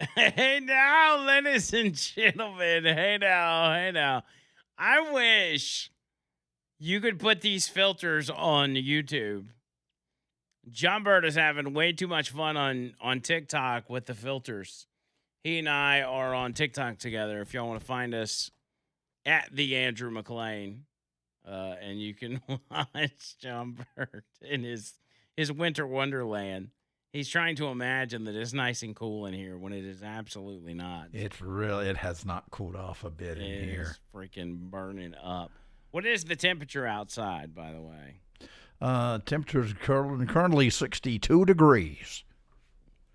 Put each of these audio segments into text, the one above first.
Hey now, ladies and gentlemen. Hey now. I wish you could put these filters on YouTube. John Bird is having way too much fun on TikTok with the filters. He and I are on TikTok together. If y'all want to find us at the Andrew Mclain, and you can watch John Bird in his winter wonderland. He's trying to imagine that it's nice and cool in here when it is absolutely not. It has not cooled off a bit It in here. is freaking burning up. What is the temperature outside, by the way? Temperature's currently 62 degrees.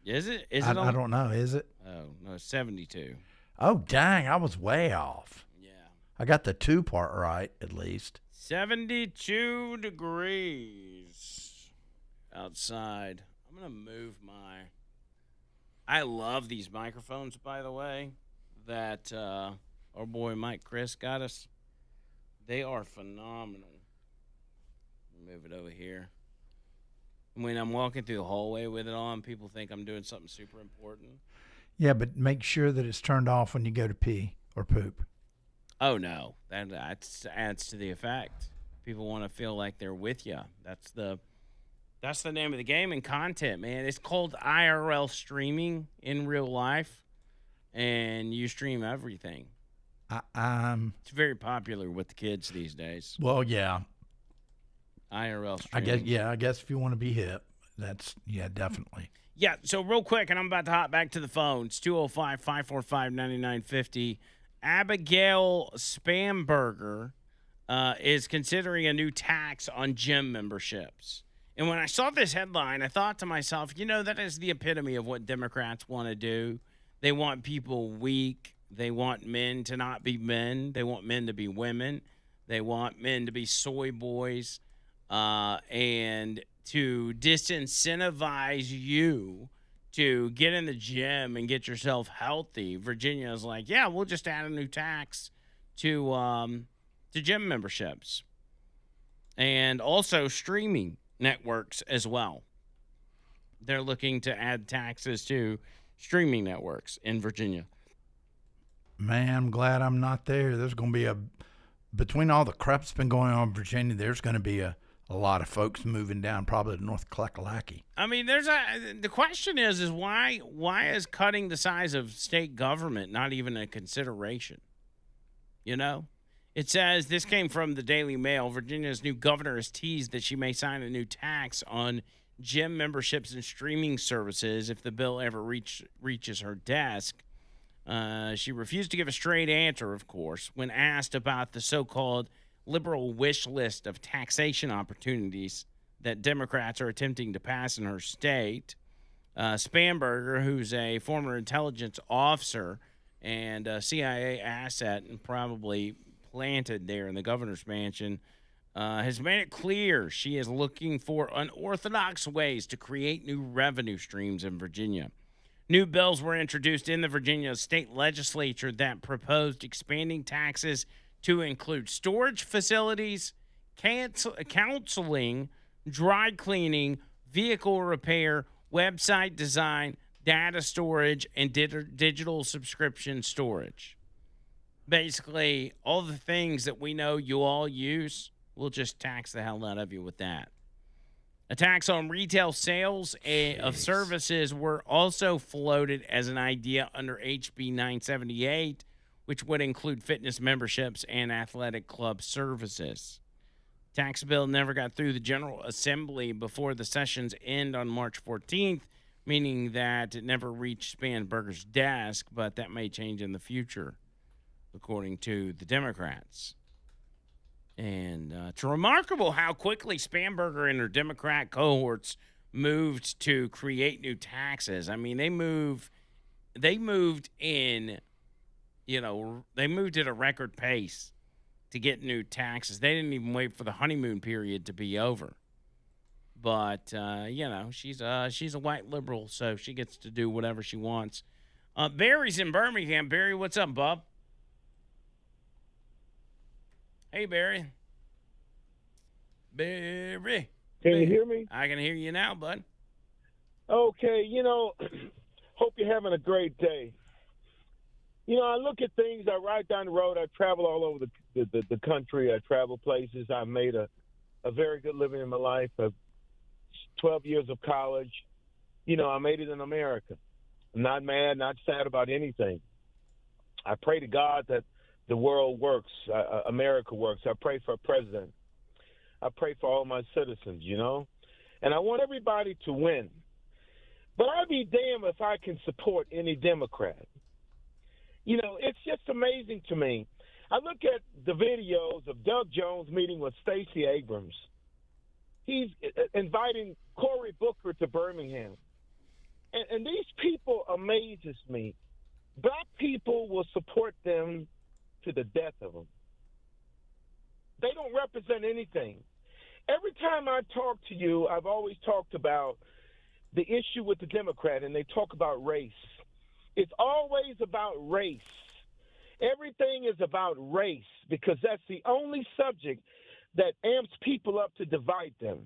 Is it? Is I, it I on? don't know. Is it? Oh no, 72. Oh, dang. I was way off. Yeah, I got the two part right, at least. 72 degrees outside. I'm gonna move my. I love these microphones, by the way, that our boy Mike Chris got us. They are phenomenal. Move it over here. When I'm walking through the hallway with it on, people think I'm doing something super important. Yeah, but make sure that it's turned off when you go to pee or poop. Oh no, that adds to the effect. People want to feel like they're with you. That's the name of the game in content, man. It's called IRL streaming in real life, and you stream everything. It's very popular with the kids these days. Well, yeah. IRL I streaming. guess if you want to be hip, definitely. Yeah, so real quick, and I'm about to hop back to the phones 205 545 9950. Abigail Spamberger is considering a new tax on gym memberships. And when I saw this headline, I thought to myself, that is the epitome of what Democrats want to do. They want people weak. They want men to not be men. They want men to be women. They want men to be soy boys. And to disincentivize you to get in the gym and get yourself healthy. Virginia is like, yeah, we'll just add a new tax to gym memberships, and also streaming networks as well. They're looking to add taxes to streaming networks in Virginia. Man, I'm glad I'm not there. There's going to be between all the crap that's been going on in Virginia, there's going to be a lot of folks moving down probably to North Kakalaki. I mean, the question is why is cutting the size of state government not even a consideration? It says this came from the Daily Mail. Virginia's new governor has teased that she may sign a new tax on gym memberships and streaming services if the bill ever reaches her desk. She refused to give a straight answer, of course, when asked about the so-called liberal wish list of taxation opportunities that Democrats are attempting to pass in her state. Spamberger, who's a former intelligence officer and a CIA asset and probably planted there in the governor's mansion, has made it clear she is looking for unorthodox ways to create new revenue streams in Virginia. New bills were introduced in the Virginia state legislature that proposed expanding taxes to include storage facilities, counseling, dry cleaning, vehicle repair, website design, data storage, and digital subscription storage. Basically, all the things that we know you all use, we'll just tax the hell out of you with that. A tax on retail sales of services were also floated as an idea under HB 978, which would include fitness memberships and athletic club services. Tax bill never got through the General Assembly before the session's end on March 14th, meaning that it never reached Spanberger's desk, but that may change in the future, according to the Democrats. And it's remarkable how quickly Spamberger and her Democrat cohorts moved to create new taxes. I mean, they moved in, they moved at a record pace to get new taxes. They didn't even wait for the honeymoon period to be over. But she's a white liberal, so she gets to do whatever she wants. Barry's in Birmingham. Barry, what's up, bub? Hey, Barry. Barry. Can you hear me? I can hear you now, bud. Okay, Hope you're having a great day. You know, I look at things. I ride down the road. I travel all over the country. I travel places. I've made a very good living in my life. 12 years of college. You know, I made it in America. I'm not mad, not sad about anything. I pray to God that the world works, America works. I pray for a president. I pray for all my citizens, you know. And I want everybody to win. But I'd be damned if I can support any Democrat. You know, it's just amazing to me. I look at the videos of Doug Jones meeting with Stacey Abrams. He's inviting Cory Booker to Birmingham. And these people amazes me. Black people will support them to the death of them. They don't represent anything. Every time I talk to you, I've always talked about the issue with the Democrat, and they talk about race. It's always about race. Everything is about race because that's the only subject that amps people up to divide them.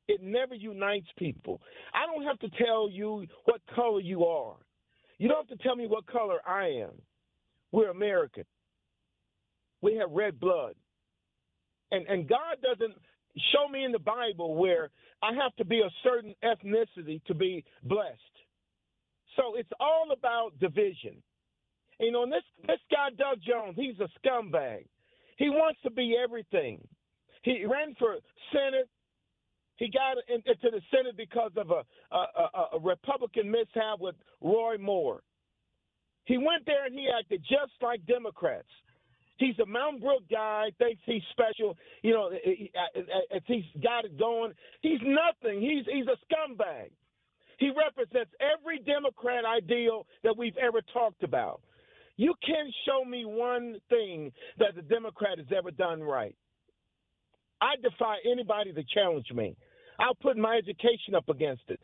It never unites people. I don't have to tell you what color you are. You don't have to tell me what color I am. We're American. We have red blood. And God doesn't show me in the Bible where I have to be a certain ethnicity to be blessed. So it's all about division. You know, and this guy, Doug Jones, he's a scumbag. He wants to be everything. He ran for Senate. He got into the Senate because of a Republican mishap with Roy Moore. He went there and he acted just like Democrats. He's a Mountain Brook guy, thinks he's special. You know, if he's got it going, he's nothing. He's a scumbag. He represents every Democrat ideal that we've ever talked about. You can't show me one thing that the Democrat has ever done right. I defy anybody to challenge me. I'll put my education up against it.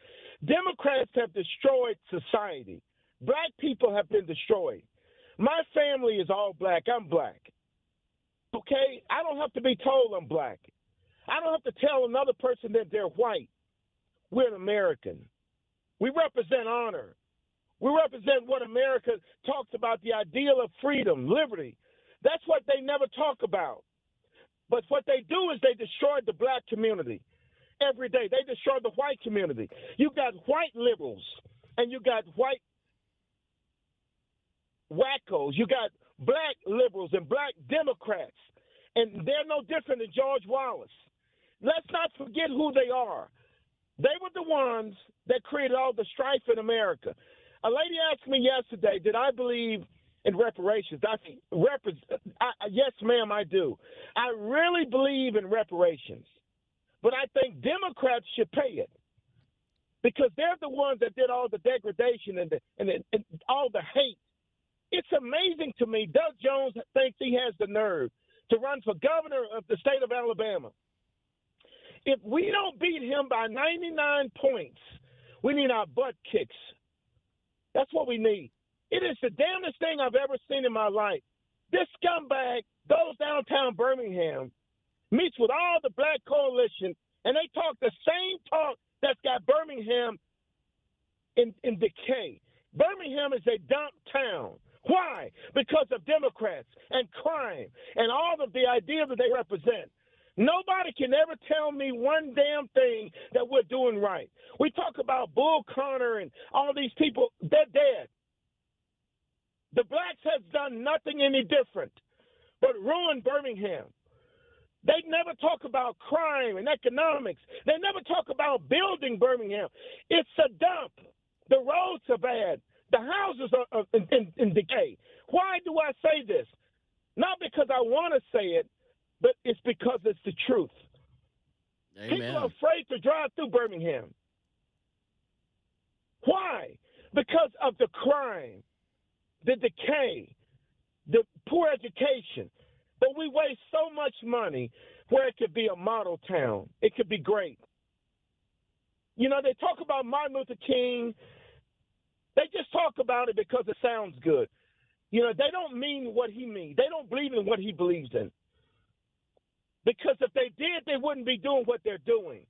Democrats have destroyed society. Black people have been destroyed. My family is all black. I'm black. Okay? I don't have to be told I'm black. I don't have to tell another person that they're white. We're an American. We represent honor. We represent what America talks about, the ideal of freedom, liberty. That's what they never talk about. But what they do is they destroy the black community every day. They destroy the white community. You got white liberals and you got white wackos. You got black liberals and black Democrats. And they're no different than George Wallace. Let's not forget who they are. They were the ones that created all the strife in America. A lady asked me yesterday, did I believe in reparations? Yes, ma'am, I do. I really believe in reparations. But I think Democrats should pay it because they're the ones that did all the degradation and all the hate. It's amazing to me. Doug Jones thinks he has the nerve to run for governor of the state of Alabama. If we don't beat him by 99 points, we need our butt kicks. That's what we need. It is the damnedest thing I've ever seen in my life. This scumbag goes downtown Birmingham, meets with all the black coalition, and they talk the same talk that's got Birmingham in decay. Birmingham is a dump town. Why? Because of Democrats and crime and all of the ideas that they represent. Nobody can ever tell me one damn thing that we're doing right. We talk about Bull Connor and all these people. They're dead. The blacks have done nothing any different but ruin Birmingham. They never talk about crime and economics. They never talk about building Birmingham. It's a dump. The roads are bad. The houses are in decay. Why do I say this? Not because I want to say it, but it's because it's the truth. Amen. People are afraid to drive through Birmingham. Why? Because of the crime, the decay, the poor education. But we waste so much money where it could be a model town. It could be great. You know, they talk about Martin Luther King. They just talk about it because it sounds good. You know, they don't mean what he means. They don't believe in what he believes in. Because if they did, they wouldn't be doing what they're doing.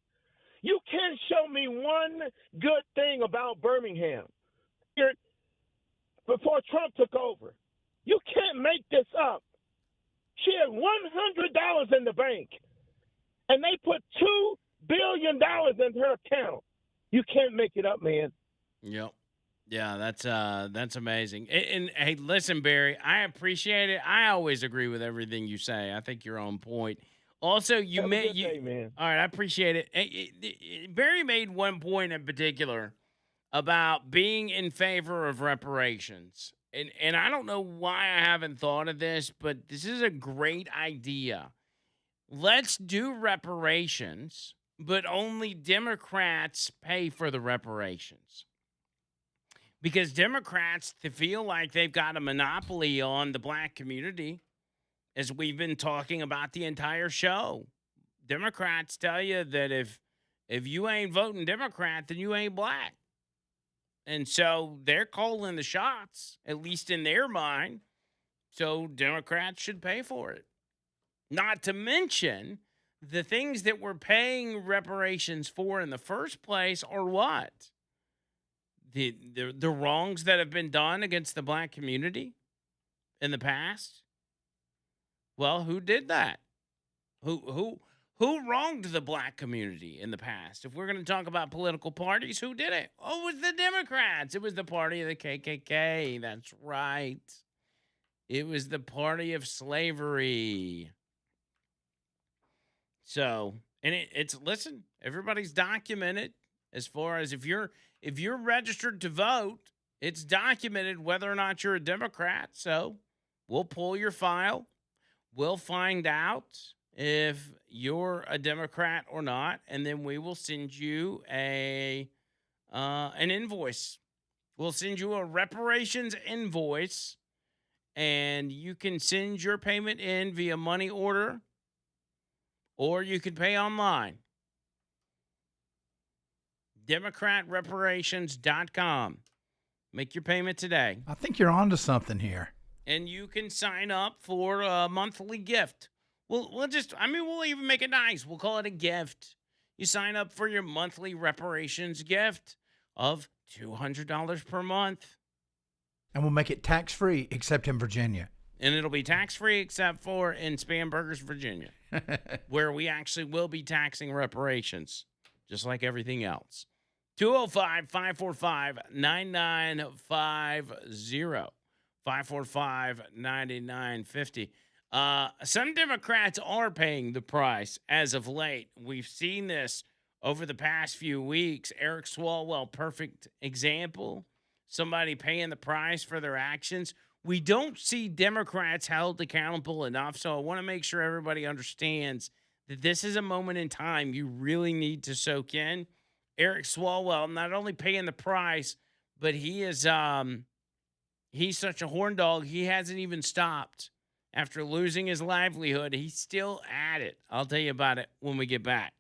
You can't show me one good thing about Birmingham. here before Trump took over. You can't make this up. She had $100 in the bank, and they put $2 billion in her account. You can't make it up, man. Yep. Yeah, that's amazing. And hey, listen, Barry, I appreciate it. I always agree with everything you say. I think you're on point. Also, you Have a made good you day, man. all right. I appreciate it. Barry made one point in particular about being in favor of reparations, and I don't know why I haven't thought of this, but this is a great idea. Let's do reparations, but only Democrats pay for the reparations. Because Democrats feel like they've got a monopoly on the black community, as we've been talking about the entire show. Democrats tell you that if you ain't voting Democrat, then you ain't black. And so they're calling the shots, at least in their mind. So Democrats should pay for it. Not to mention the things that we're paying reparations for in the first place are what? The wrongs that have been done against the black community in the past. Well, who did that? Who wronged the black community in the past? If we're going to talk about political parties, who did it? Oh, it was the Democrats. It was the party of the KKK. That's right. It was the party of slavery. So, and it's listen, everybody's documented as far as if you're registered to vote, it's documented whether or not you're a Democrat. So, we'll pull your file. We'll find out if you're a Democrat or not, and then we will send you an invoice. We'll send you a reparations invoice, and you can send your payment in via money order, or you can pay online. DemocratReparations.com. Make your payment today. I think you're onto something here. And you can sign up for a monthly gift. We'll even make it nice. We'll call it a gift. You sign up for your monthly reparations gift of $200 per month. And we'll make it tax-free, except in Virginia. And it'll be tax-free except for in Spam Burgers, Virginia, where we actually will be taxing reparations, just like everything else. 205-545-9950. 545-9950. Some Democrats are paying the price as of late. We've seen this over the past few weeks. Eric Swalwell, perfect example. Somebody paying the price for their actions. We don't see Democrats held accountable enough, so I want to make sure everybody understands that this is a moment in time you really need to soak in. Eric Swalwell not only paying the price, but he is he's such a horn dog, he hasn't even stopped. After losing his livelihood, he's still at it. I'll tell you about it when we get back.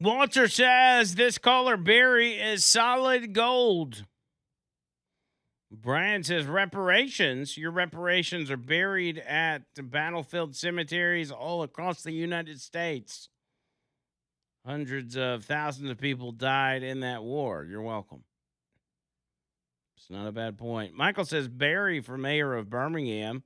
Walter says this caller Barry is solid gold. Brian says reparations. Your reparations are buried at the battlefield cemeteries all across the United States. Hundreds of thousands of people died in that war. You're welcome. It's not a bad point. Michael says Barry for mayor of Birmingham.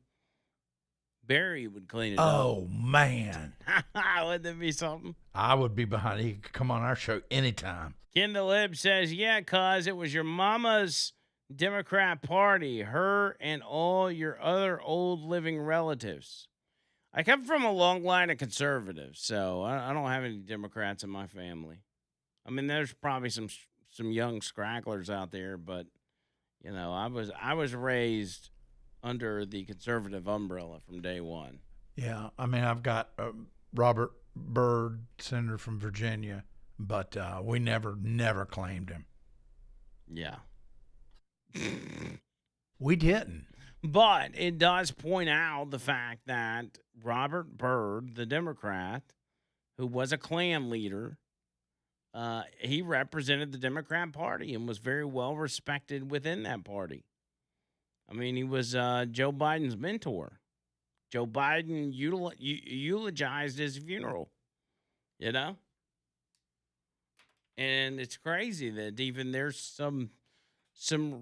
Barry would clean it up. Oh, man. Wouldn't that be something? I would be behind. He could come on our show anytime. Kendall Lib says, yeah, cuz it was your mama's Democrat Party, her and all your other old living relatives. I come from a long line of conservatives, so I don't have any Democrats in my family. I mean, there's probably some young scragglers out there, but you know, I was raised under the conservative umbrella from day one. Yeah, I mean, I've got Robert Byrd, senator from Virginia, but we never claimed him. Yeah. We didn't. But it does point out the fact that Robert Byrd, the Democrat, who was a Klan leader, he represented the Democrat Party and was very well respected within that party. I mean, he was Joe Biden's mentor. Joe Biden eulogized his funeral, you know? And it's crazy that even there's some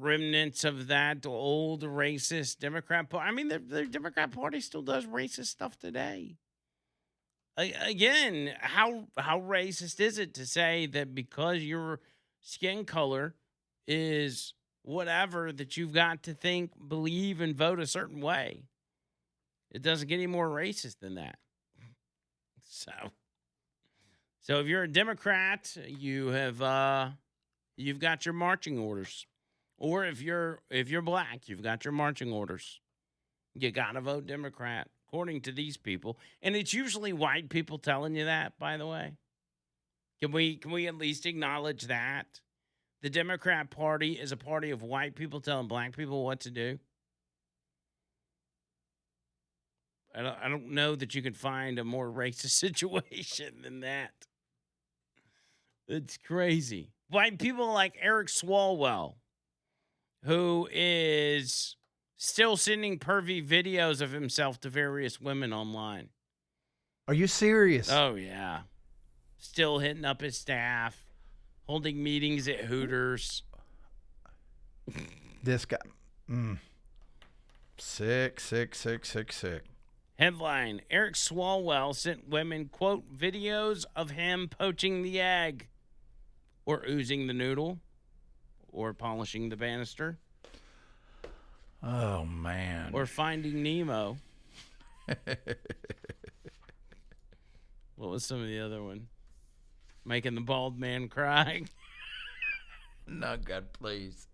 remnants of that old racist Democrat Party. I mean, the Democrat Party still does racist stuff today. Again, how racist is it to say that because your skin color is whatever that you've got to think, believe, and vote a certain way? It doesn't get any more racist than that. So if you're a Democrat, you've got your marching orders. Or if you're black, you've got your marching orders. You gotta vote Democrat, according to these people. And it's usually white people telling you that, by the way. Can we at least acknowledge that? The Democrat Party is a party of white people telling black people what to do. I don't know that you can find a more racist situation than that. It's crazy. White people like Eric Swalwell, who is still sending pervy videos of himself to various women online. Are you serious? Oh, yeah. Still hitting up his staff, holding meetings at Hooters. This guy. Sick. Headline, Eric Swalwell sent women, quote, videos of him poaching the egg or oozing the noodle or polishing the banister. Oh, man. Or Finding Nemo. What was some of the other one? Making the bald man cry. No, God, please.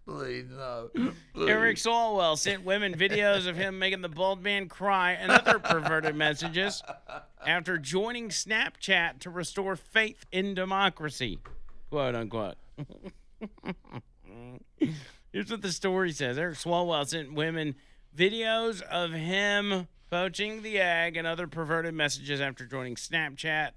Please, no. Please. Eric Swalwell sent women videos of him making the bald man cry and other perverted messages after joining Snapchat to restore faith in democracy, quote unquote. Here's what the story says. Eric Swalwell sent women videos of him poaching the egg and other perverted messages after joining Snapchat.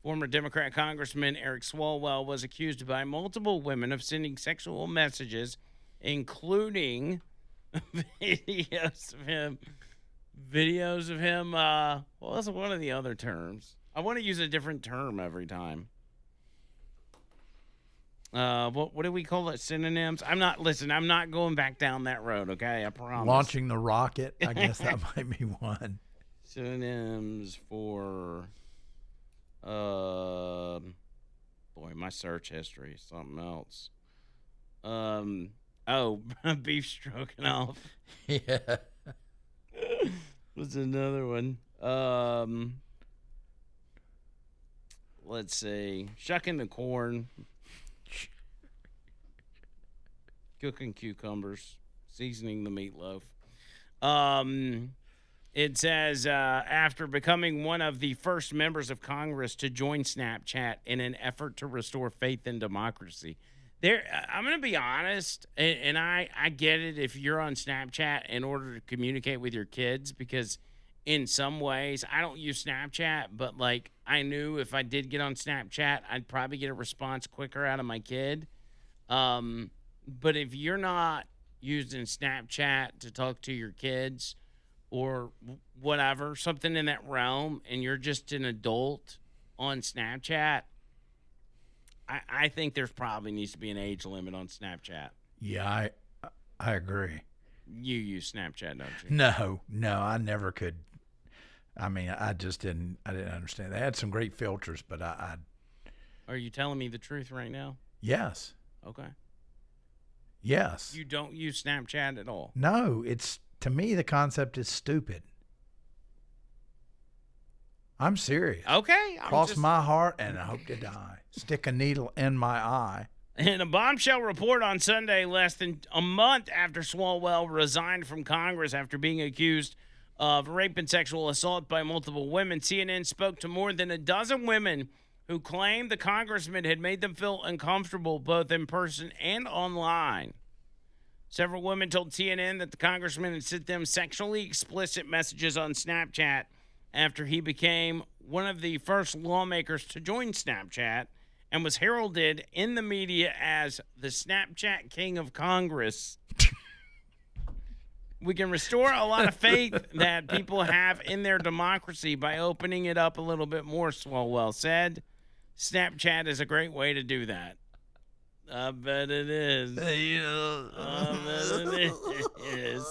Former Democrat Congressman Eric Swalwell was accused by multiple women of sending sexual messages, including videos of him. What was one of the other terms? I want to use a different term every time. What do we call it? Synonyms? I'm not going back down that road, okay? I promise. Launching the rocket. I guess that might be one. Synonyms for boy, my search history is something else. Beef stroganoff. Yeah. What's another one? Let's see. Shucking the corn. Cooking cucumbers, seasoning the meatloaf. It says, after becoming one of the first members of Congress to join Snapchat in an effort to restore faith in democracy. I'm going to be honest, and I get it if you're on Snapchat in order to communicate with your kids, because in some ways, I don't use Snapchat, but like I knew if I did get on Snapchat, I'd probably get a response quicker out of my kid. But if you're not using Snapchat to talk to your kids or whatever, something in that realm, and you're just an adult on Snapchat, I think there's probably needs to be an age limit on Snapchat. Yeah, I agree. You use Snapchat, don't you? No, I never could. I mean, I didn't understand. They had some great filters, but I Are you telling me the truth right now? yes, Okay. yes. You don't use Snapchat at all? No, it's to me the concept is stupid. I'm serious. Okay. Cross my heart and I hope to die. Stick a needle in my eye. In a bombshell report on Sunday, less than a month after Swalwell resigned from Congress after being accused of rape and sexual assault by multiple women, CNN spoke to more than a dozen women who claimed the congressman had made them feel uncomfortable both in person and online. Several women told CNN that the congressman had sent them sexually explicit messages on Snapchat after he became one of the first lawmakers to join Snapchat and was heralded in the media as the Snapchat King of Congress. We can restore a lot of faith that people have in their democracy by opening it up a little bit more, Swalwell said. Snapchat is a great way to do that. I bet it is. I bet it is.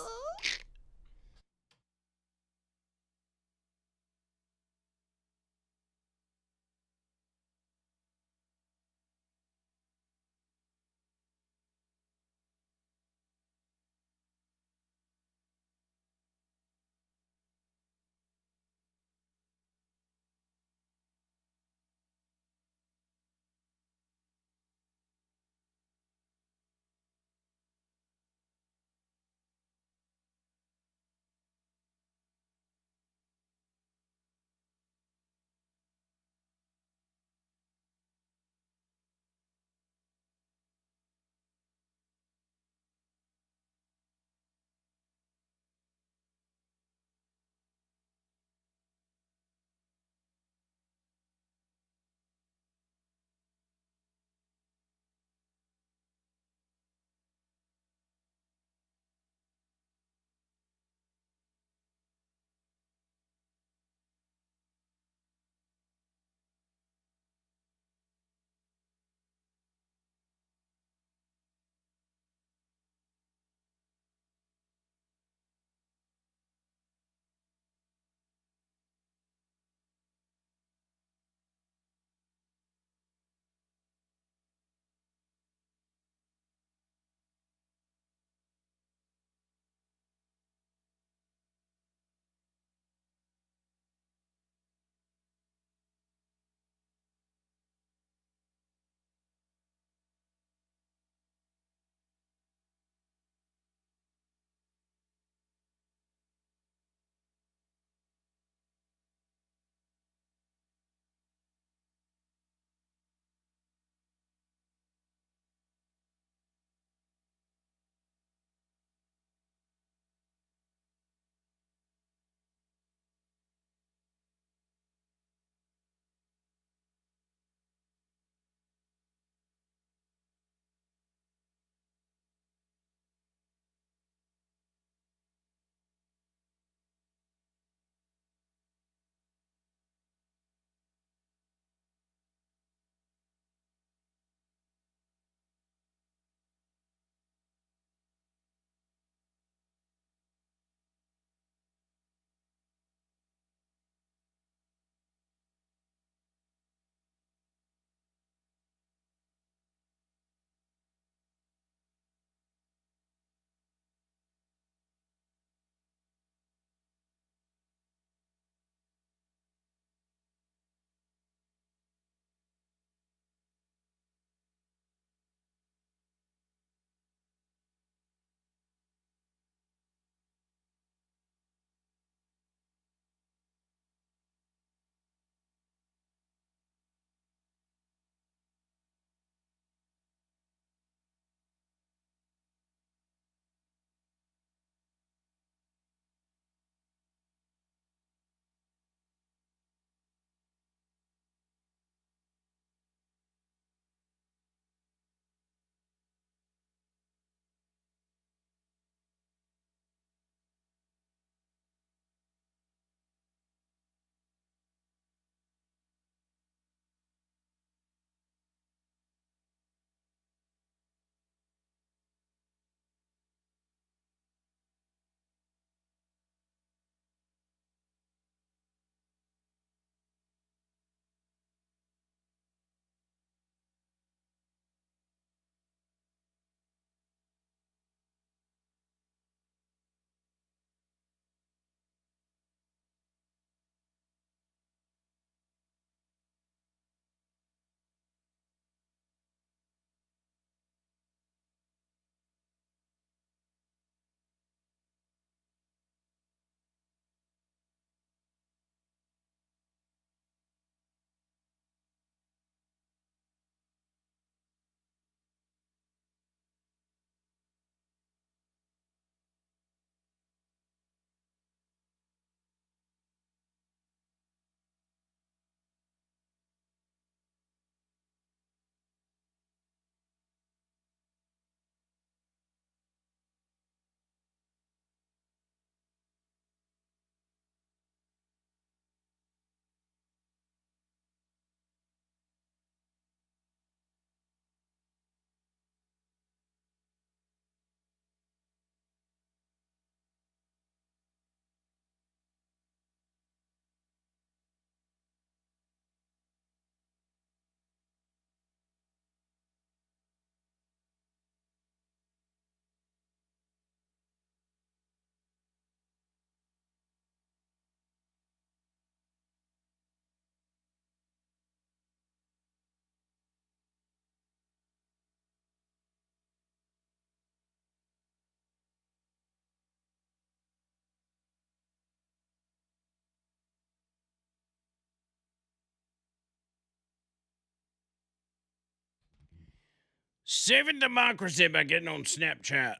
Saving democracy by getting on Snapchat.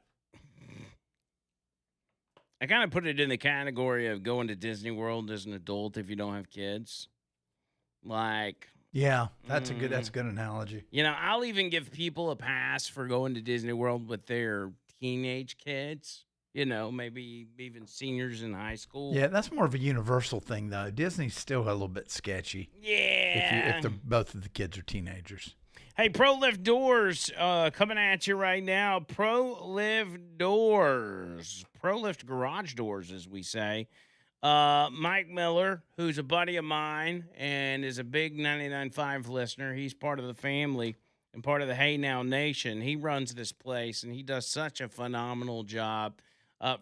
I kind of put it in the category of going to Disney World as an adult if you don't have kids. Like, Yeah, that's a good analogy. you know, I'll even give people a pass for going to Disney World with their teenage kids. You know, maybe even seniors in high school. Yeah, that's more of a universal thing, though. Disney's still a little bit sketchy. Yeah. If both of the kids are teenagers. Hey, Pro Lift Doors coming at you right now. Pro Lift Doors. Pro Lift Garage Doors, as we say. Mike Miller, who's a buddy of mine and is a big 99.5 listener. He's part of the family and part of the Hey Now Nation. He runs this place, and he does such a phenomenal job.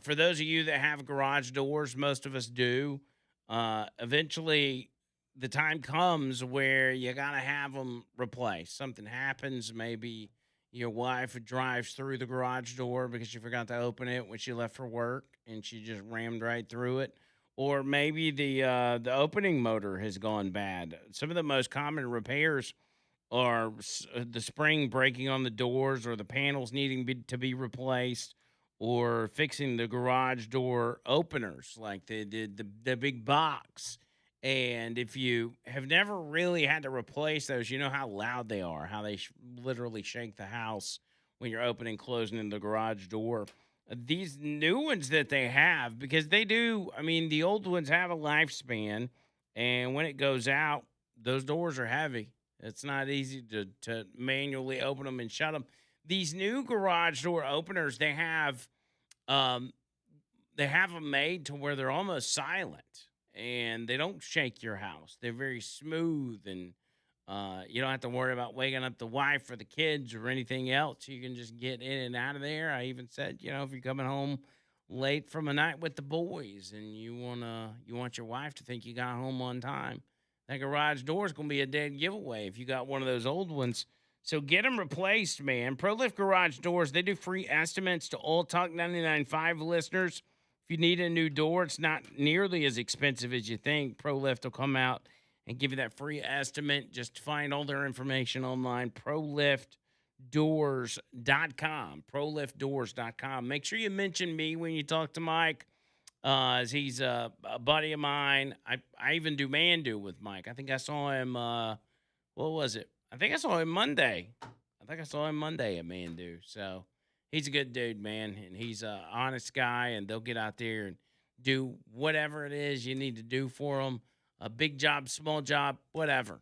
For those of you that have garage doors, most of us do, eventually the time comes where you got to have them replaced. Something happens. Maybe your wife drives through the garage door because she forgot to open it when she left for work and she just rammed right through it. Or maybe the opening motor has gone bad. Some of the most common repairs are the spring breaking on the doors or the panels needing to be replaced or fixing the garage door openers like they did the big box. And if you have never really had to replace those, you know how loud they are, how they literally shake the house when you're opening and closing in the garage door. These new ones that they have, because they do, I mean, the old ones have a lifespan, and when it goes out, those doors are heavy. It's not easy to manually open them and shut them. These new garage door openers, they have them made to where they're almost silent, and they don't shake your house. They're very smooth, and you don't have to worry about waking up the wife or the kids or anything else. You can just get in and out of there. I even said, you know, if you're coming home late from a night with the boys and you want your wife to think you got home on time, that garage door is going to be a dead giveaway if you got one of those old ones. So get them replaced, man. ProLift Garage Doors, they do free estimates to all Talk 99.5 listeners. If you need a new door, it's not nearly as expensive as you think. ProLift will come out and give you that free estimate. Just find all their information online, proliftdoors.com, proliftdoors.com. Make sure you mention me when you talk to Mike, as he's a buddy of mine. I even do Man-Do with Mike. I think I saw him, what was it? I think I saw him Monday. At Man-Do. So he's a good dude, man, and he's an honest guy, and they'll get out there and do whatever it is you need to do for them. A big job, small job, whatever.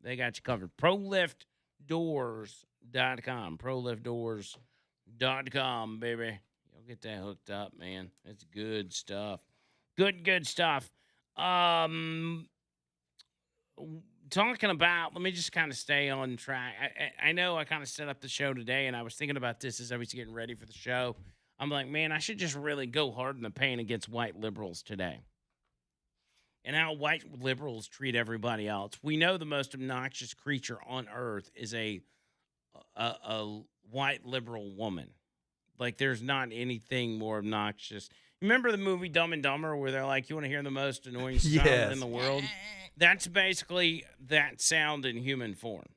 They got you covered. ProLiftDoors.com. ProLiftDoors.com, baby. You'll get that hooked up, man. It's good stuff. Good stuff. Talking about, let me just kind of stay on track. I know I kind of set up the show today, and I was thinking about this as I was getting ready for the show. I'm like, man, I should just really go hard in the paint against white liberals today. And how white liberals treat everybody else. We know the most obnoxious creature on earth is a white liberal woman. Like, there's not anything more obnoxious. Remember the movie Dumb and Dumber where they're like, you want to hear the most annoying sound in the world? That's basically that sound in human form.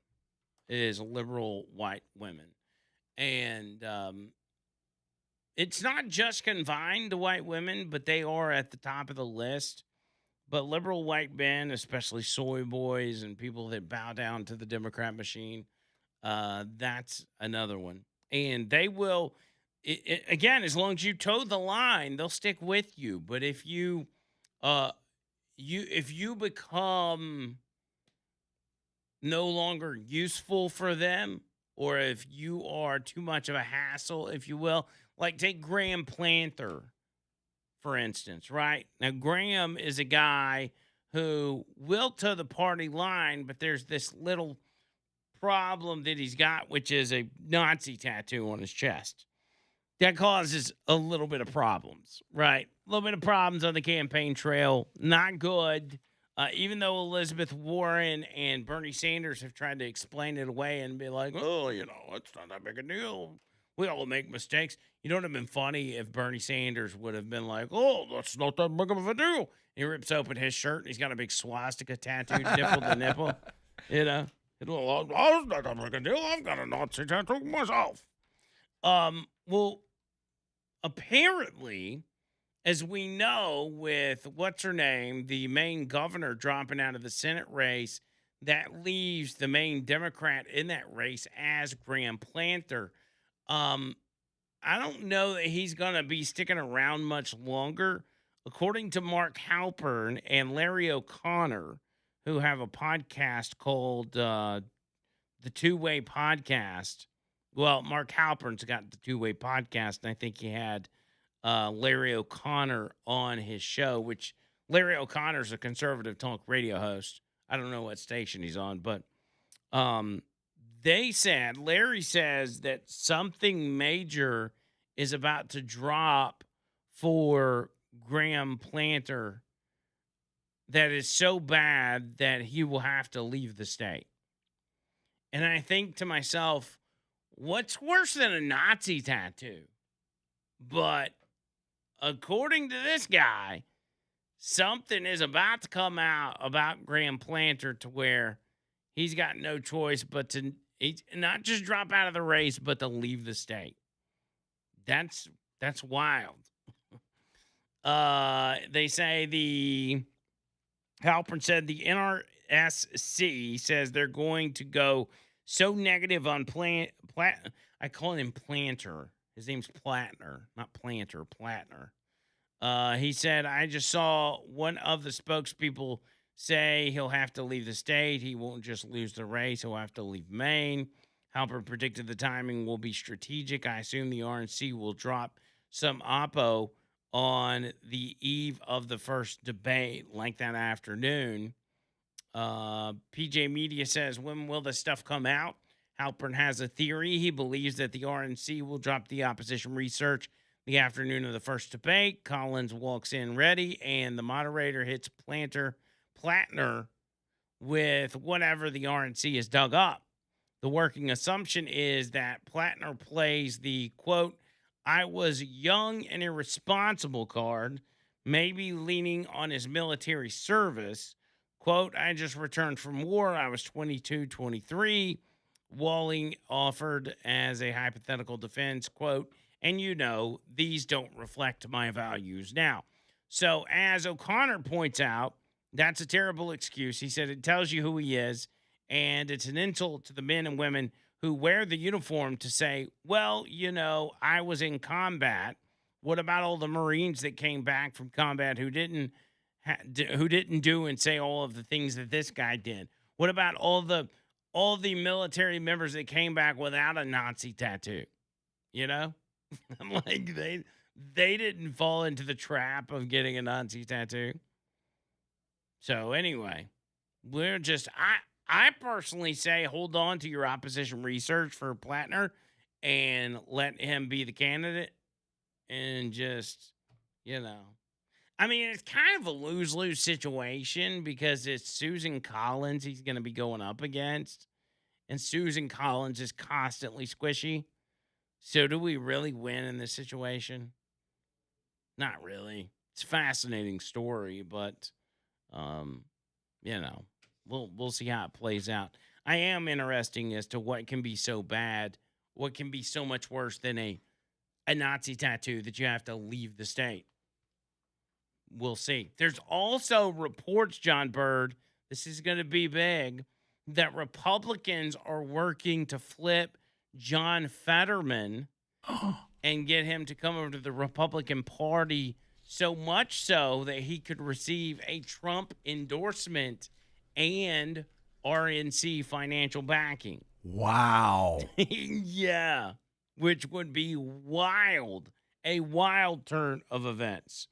It is liberal white women. And it's not just confined to white women, but they are at the top of the list. But liberal white men, especially soy boys and people that bow down to the Democrat machine, that's another one. And they will, again, as long as you toe the line, they'll stick with you. But if you become no longer useful for them, or if you are too much of a hassle, if you will, like take Graham Planter, for instance, right? Now, Graham is a guy who will toe the party line, but there's this little problem that he's got, which is a Nazi tattoo on his chest. That causes a little bit of problems, right? A little bit of problems on the campaign trail. Not good. Even though Elizabeth Warren and Bernie Sanders have tried to explain it away and be like, oh, you know, it's not that big a deal. We all make mistakes. You know what would have been funny if Bernie Sanders would have been like, oh, that's not that big of a deal. He rips open his shirt and he's got a big swastika tattooed nipple to nipple. You know? That's not a big deal. I've got a Nazi tattoo myself. Well, apparently, as we know, with what's her name, the Maine governor dropping out of the Senate race, that leaves the Maine Democrat in that race as Graham Planter. Um, I don't know that he's going to be sticking around much longer. According to Mark Halpern and Larry O'Connor, who have a podcast called The Two-Way Podcast. Well, Mark Halpern's got the Two-Way Podcast, and I think he had Larry O'Connor on his show, which Larry O'Connor's a conservative talk radio host. I don't know what station he's on, but Larry says that something major is about to drop for Graham Planter that is so bad that he will have to leave the state. And I think to myself, what's worse than a Nazi tattoo? But according to this guy, something is about to come out about Graham Planter to where he's got no choice but to not just drop out of the race, but to leave the state. That's wild. They say Halpern said the NRSC says they're going to go so negative on I call him Planter. His name's Platner, not Planter, Platner. He said, I just saw one of the spokespeople say he'll have to leave the state. He won't just lose the race. He'll have to leave Maine. Halpern predicted the timing will be strategic. I assume the RNC will drop some oppo on the eve of the first debate, like that afternoon. PJ Media says, when will this stuff come out? Halpern has a theory. He believes that the RNC will drop the opposition research the afternoon of the first debate. Collins walks in ready, and the moderator hits Platner with whatever the RNC has dug up. The working assumption is that Platner plays the, quote, I was young and irresponsible card, maybe leaning on his military service. Quote, I just returned from war. I was 22, 23. Walling offered as a hypothetical defense, quote, and these don't reflect my values now. So as O'Connor points out, that's a terrible excuse. He said it tells you who he is, and it's an insult to the men and women who wear the uniform to say, well, I was in combat. What about all the Marines that came back from combat who didn't do and say all of the things that this guy did? What about all the military members that came back without a Nazi tattoo? I'm like, they didn't fall into the trap of getting a Nazi tattoo. So anyway, I personally say hold on to your opposition research for Platner and let him be the candidate and just, I mean, it's kind of a lose-lose situation because it's Susan Collins he's going to be going up against, and Susan Collins is constantly squishy. So do we really win in this situation? Not really. It's a fascinating story, but, we'll see how it plays out. I am interested as to what can be so bad, what can be so much worse than a Nazi tattoo that you have to leave the state. We'll see. There's also reports, John Bird, this is going to be big, that Republicans are working to flip John Fetterman and get him to come over to the Republican Party, so much so that he could receive a Trump endorsement and RNC financial backing. Wow. Yeah, which would be wild, a wild turn of events.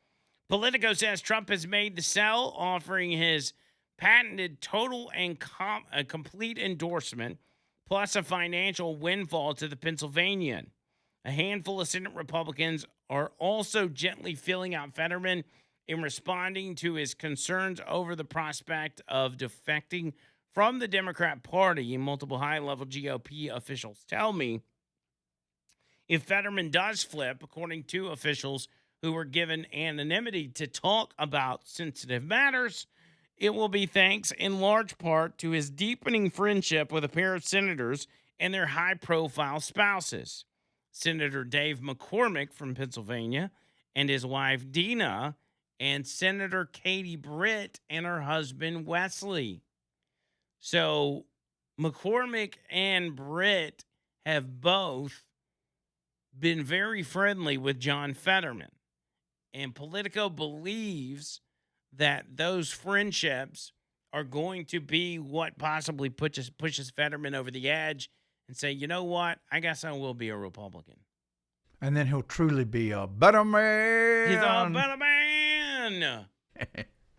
Politico says Trump has made the sell, offering his patented total and complete endorsement, plus a financial windfall to the Pennsylvanian. A handful of Senate Republicans are also gently filling out Fetterman in responding to his concerns over the prospect of defecting from the Democrat Party. Multiple high-level GOP officials tell me if Fetterman does flip, according to officials who were given anonymity to talk about sensitive matters, It will be thanks in large part to his deepening friendship with a pair of senators and their high profile spouses. Senator Dave McCormick from Pennsylvania and his wife Dina, and Senator Katie Britt and her husband Wesley. So McCormick and Britt have both been very friendly with John Fetterman. And Politico believes that those friendships are going to be what possibly pushes Fetterman over the edge and say, you know what? I guess I will be a Republican. And then he'll truly be a better man. He's a better man.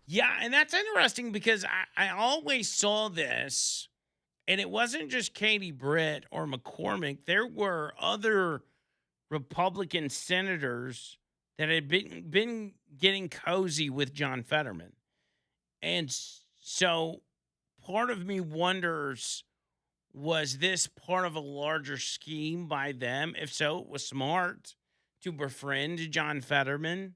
Yeah, and that's interesting because I always saw this, and it wasn't just Katie Britt or McCormick. There were other Republican senators that had been getting cozy with John Fetterman. And so part of me wonders, was this part of a larger scheme by them? If so, it was smart to befriend John Fetterman,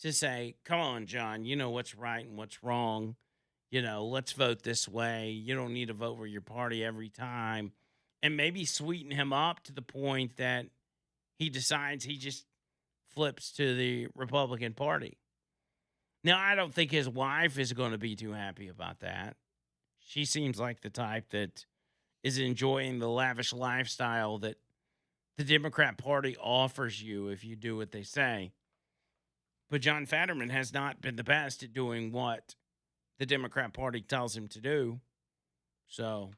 to say, come on, John, you know what's right and what's wrong. You know, let's vote this way. You don't need to vote for your party every time. And maybe sweeten him up to the point that he decides he just flips to the Republican Party. Now, I don't think his wife is going to be too happy about that. She seems like the type that is enjoying the lavish lifestyle that the Democrat Party offers you if you do what they say. But John Fetterman has not been the best at doing what the Democrat Party tells him to do. So,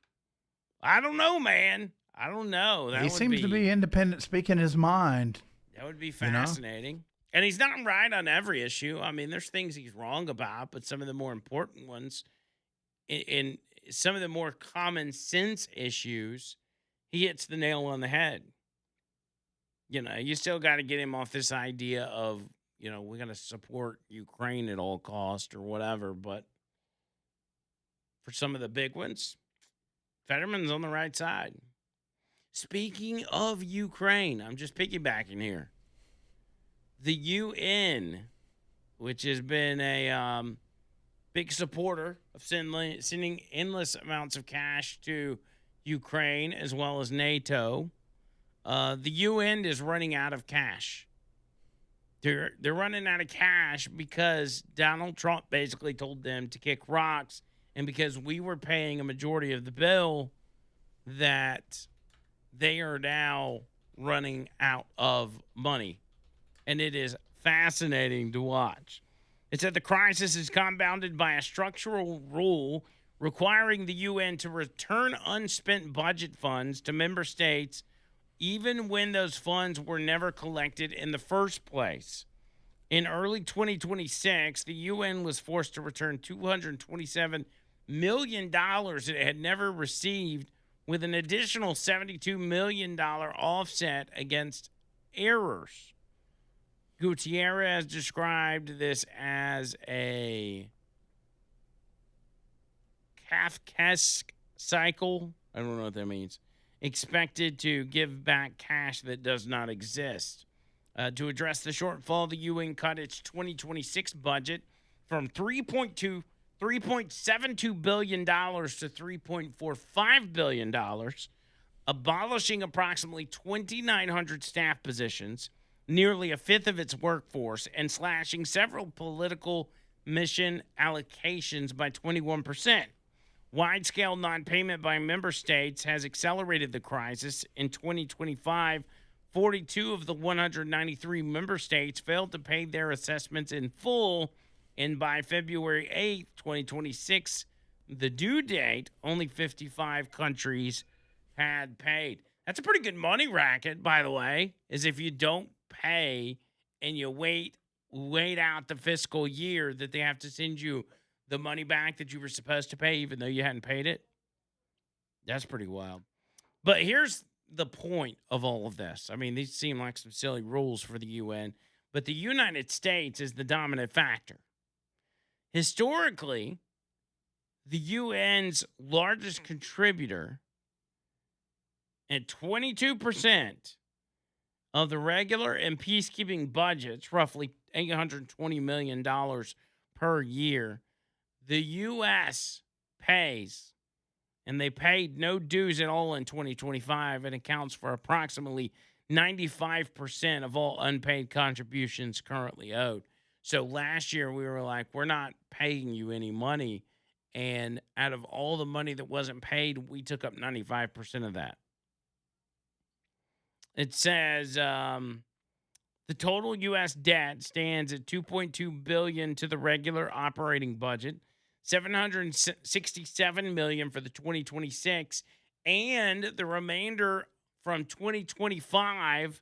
I don't know, man. I don't know. He seems to be independent, speaking his mind. That would be fascinating. You know? And he's not right on every issue. I mean, there's things he's wrong about, but some of the more important ones, in some of the more common sense issues, he hits the nail on the head. You know, you still got to get him off this idea of, you know, we're going to support Ukraine at all cost or whatever. But for some of the big ones, Fetterman's on the right side. Speaking of Ukraine, I'm just piggybacking here. The UN, which has been a big supporter of sending endless amounts of cash to Ukraine as well as NATO, the UN is running out of cash. They're running out of cash because Donald Trump basically told them to kick rocks, and because we were paying a majority of the bill, that they are now running out of money. And it is fascinating to watch. It said the crisis is compounded by a structural rule requiring the UN to return unspent budget funds to member states even when those funds were never collected in the first place. In early 2026, the UN was forced to return $227 million it had never received, with an additional $72 million offset against errors. Gutierrez described this as a Kafkaesque cycle. I don't know what that means. Expected to give back cash that does not exist. To address the shortfall, the UN cut its 2026 budget from $3.72 billion to $3.45 billion, abolishing approximately 2,900 staff positions, nearly a fifth of its workforce, and slashing several political mission allocations by 21%. Wide-scale non-payment by member states has accelerated the crisis. In 2025, 42 of the 193 member states failed to pay their assessments in full, and by February 8th, 2026, the due date, only 55 countries had paid. That's a pretty good money racket, by the way, is if you don't pay and you wait out the fiscal year that they have to send you the money back that you were supposed to pay even though you hadn't paid it. That's pretty wild. But here's the point of all of this. I mean, these seem like some silly rules for the UN, but the United States is the dominant factor. Historically, the UN's largest contributor, at 22% of the regular and peacekeeping budgets, roughly $820 million per year, the U.S. pays, and they paid no dues at all in 2025. It accounts for approximately 95% of all unpaid contributions currently owed. So last year we were like, we're not paying you any money. And out of all the money that wasn't paid, we took up 95% of that. It says the total U.S. debt stands at $2.2 billion to the regular operating budget, $767 million for the 2026, and the remainder from 2025,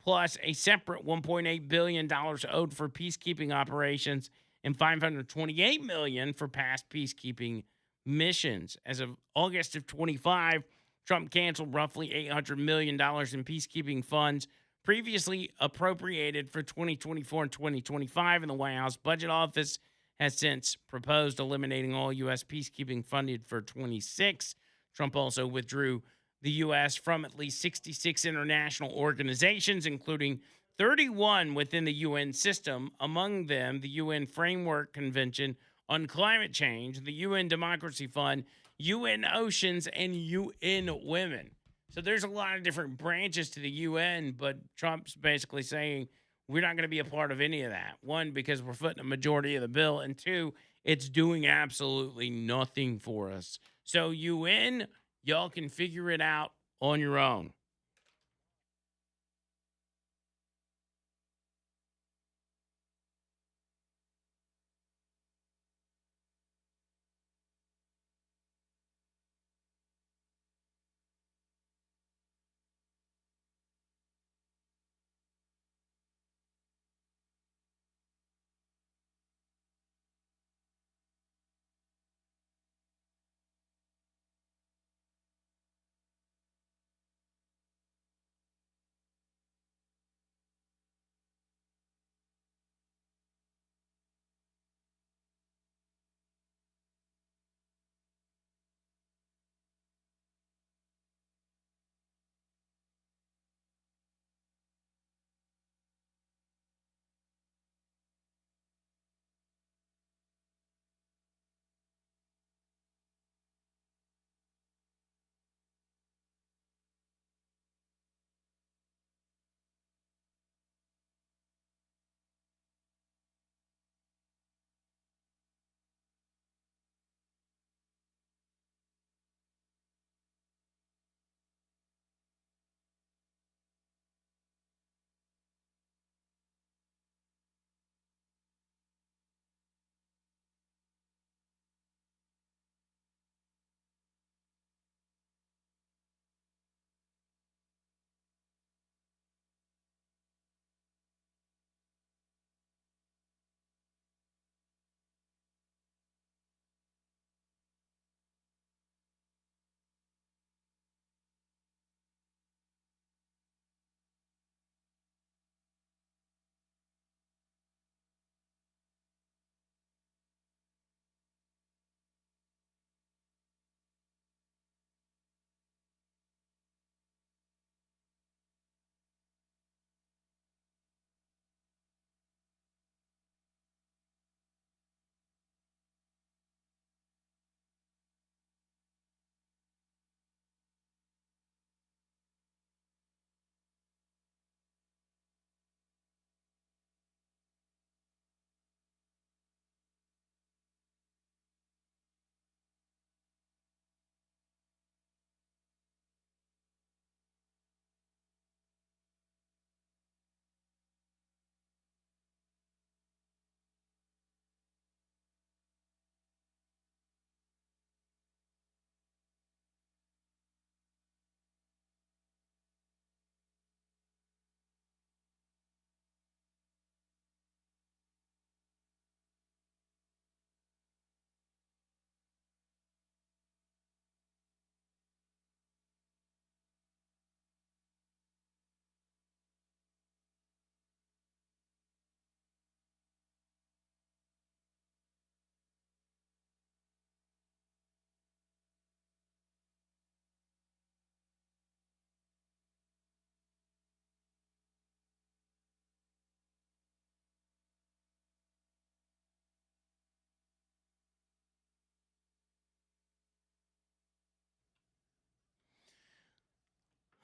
plus a separate $1.8 billion owed for peacekeeping operations and $528 million for past peacekeeping missions. As of August of 25, Trump canceled roughly $800 million in peacekeeping funds previously appropriated for 2024 and 2025, and the White House Budget Office has since proposed eliminating all U.S. peacekeeping funded for 26. Trump also withdrew the U.S. from at least 66 international organizations, including 31 within the UN system, among them the UN Framework Convention on Climate Change, the UN Democracy Fund, UN Oceans, and UN Women. So there's a lot of different branches to the UN, but Trump's basically saying we're not going to be a part of any of that. One, because we're footing a majority of the bill, and two, it's doing absolutely nothing for us. So UN, y'all can figure it out on your own.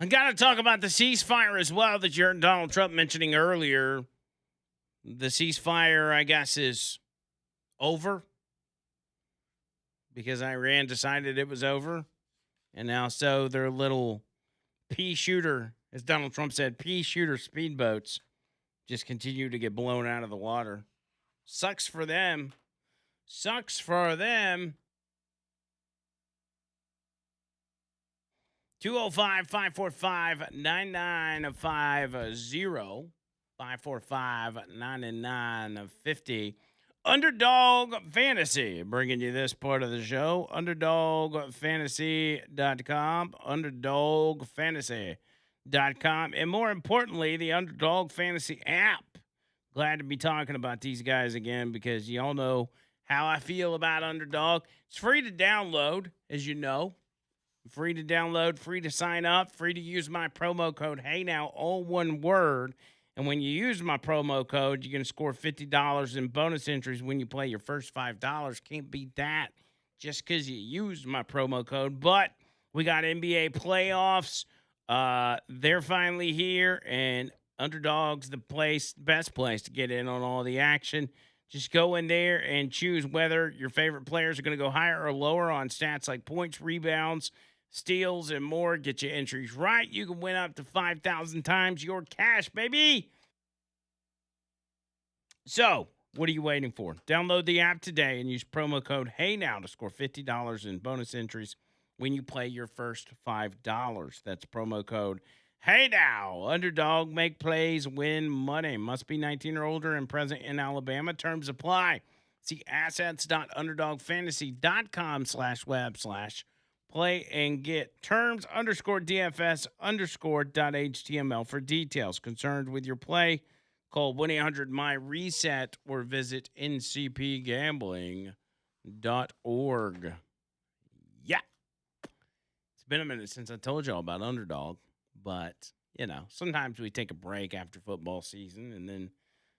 I got to talk about the ceasefire as well that you heard Donald Trump mentioning earlier. The ceasefire, I guess, is over because Iran decided it was over. And now, so their little pea shooter, as Donald Trump said, pea shooter speedboats just continue to get blown out of the water. Sucks for them. Sucks for them. 205-545-9950. 545-9950. Underdog Fantasy, bringing you this part of the show. UnderdogFantasy.com. UnderdogFantasy.com. And more importantly, the Underdog Fantasy app. Glad to be talking about these guys again because y'all know how I feel about Underdog. It's free to download, as you know. Free to download, free to sign up, free to use my promo code HeyNow, all one word. And when you use my promo code, you're going to score $50 in bonus entries when you play your first $5. Can't beat that just because you used my promo code. But we got NBA playoffs. They're finally here, and Underdog's the best place to get in on all the action. Just go in there and choose whether your favorite players are going to go higher or lower on stats like points, rebounds, steals, and more. Get your entries right. You can win up to 5,000 times your cash, baby. So, what are you waiting for? Download the app today and use promo code HeyNow to score $50 in bonus entries when you play your first $5. That's promo code HeyNow. Underdog, make plays, win money. Must be 19 or older and present in Alabama. Terms apply. See assets.underdogfantasy.com/web/play and get terms _DFS_.html for details. Concerned with your play? Call 1-800-MY-RESET or visit ncpgambling.org. Yeah. It's been a minute since I told y'all about Underdog, but, you know, sometimes we take a break after football season and then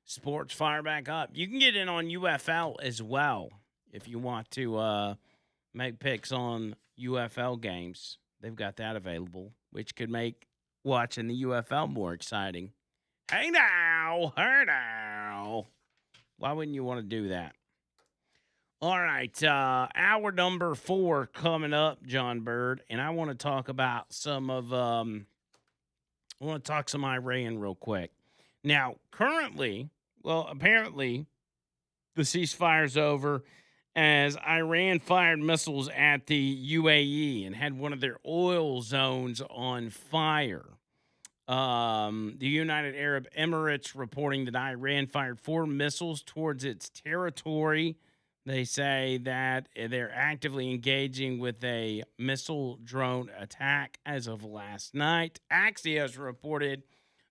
sports fire back up. You can get in on UFL as well if you want to make picks on UFL games. They've got that available, which could make watching the UFL more exciting. Hey now. Why wouldn't you want to do that? All right, hour number 4 coming up, John Bird, and I want to talk about some Iran real quick. Now, apparently, the ceasefire's over as Iran fired missiles at the UAE and had one of their oil zones on fire. The United Arab Emirates reporting that Iran fired 4 missiles towards its territory. They say that they're actively engaging with a missile drone attack as of last night. Axios reported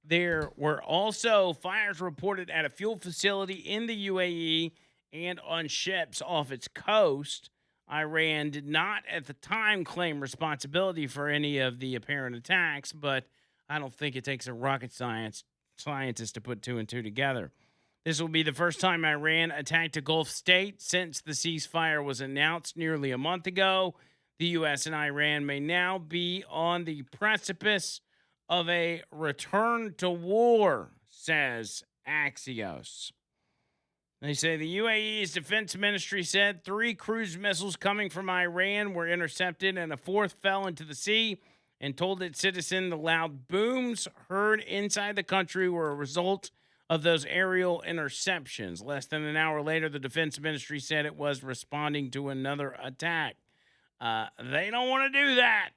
there were also fires reported at a fuel facility in the UAE and on ships off its coast. Iran did not at the time claim responsibility for any of the apparent attacks, but I don't think it takes a rocket scientist to put 2 and 2 together. This will be the first time Iran attacked a Gulf state since the ceasefire was announced nearly a month ago. The U.S. and Iran may now be on the precipice of a return to war, says Axios. They say the UAE's defense ministry said 3 cruise missiles coming from Iran were intercepted and a 4th fell into the sea, and told its citizen the loud booms heard inside the country were a result of those aerial interceptions. Less than an hour later, the defense ministry said it was responding to another attack. They don't want to do that.